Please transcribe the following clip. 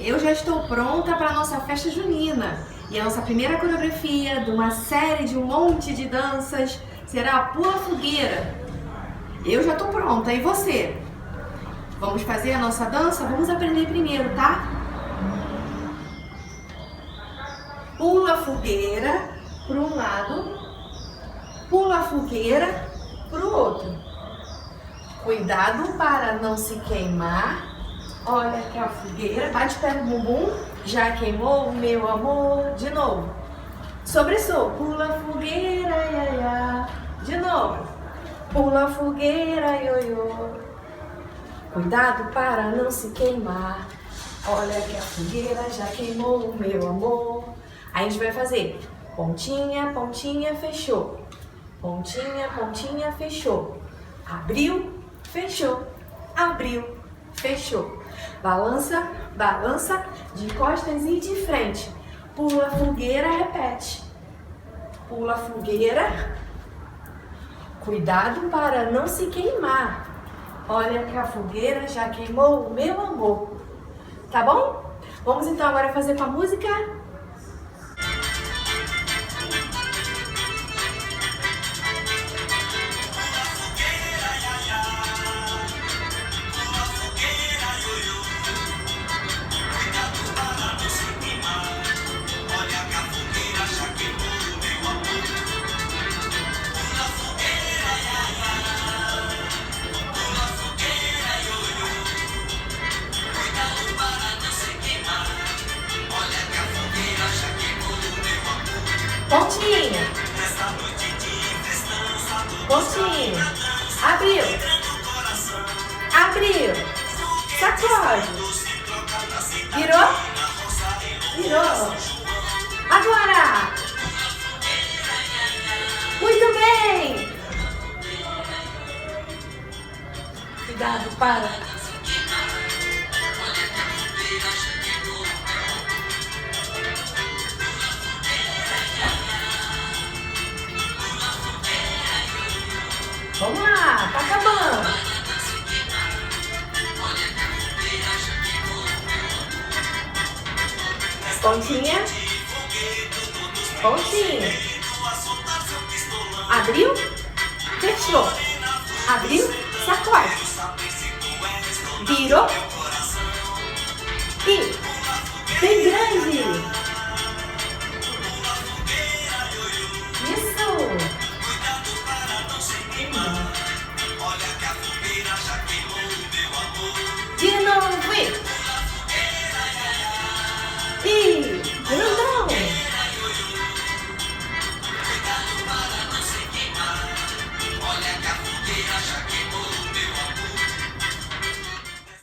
eu já estou pronta para a nossa festa junina. E a nossa primeira coreografia de uma série de um monte de danças será a Pula Fogueira. Eu já estou pronta, e você? Vamos fazer a nossa dança? Vamos aprender primeiro, tá? Pula a fogueira para um lado, pula a fogueira para o outro. Cuidado para não se queimar. Olha que a fogueira, bate pé no bumbum, já queimou, meu amor. De novo. Sobressoa, pula a fogueira, ia, ia. De novo. Pula a fogueira, ioiô. Cuidado para não se queimar. Olha que a fogueira já queimou, meu amor. Aí a gente vai fazer pontinha, pontinha, fechou. Pontinha, pontinha, fechou. Abriu, fechou. Abriu, fechou. Balança, balança, de costas e de frente. Pula a fogueira, repete. Pula a fogueira. Cuidado para não se queimar. Olha que a fogueira já queimou, meu amor. Tá bom? Vamos então agora fazer com a música. Pontinha. Pontinha. Abriu. Abriu. Sacode. Virou. Virou. Agora. Muito bem. Cuidado para... Vamos lá, tá acabando. Pontinha. Pontinha. Abriu, fechou. Abriu, sacode. Virou. E bem grande.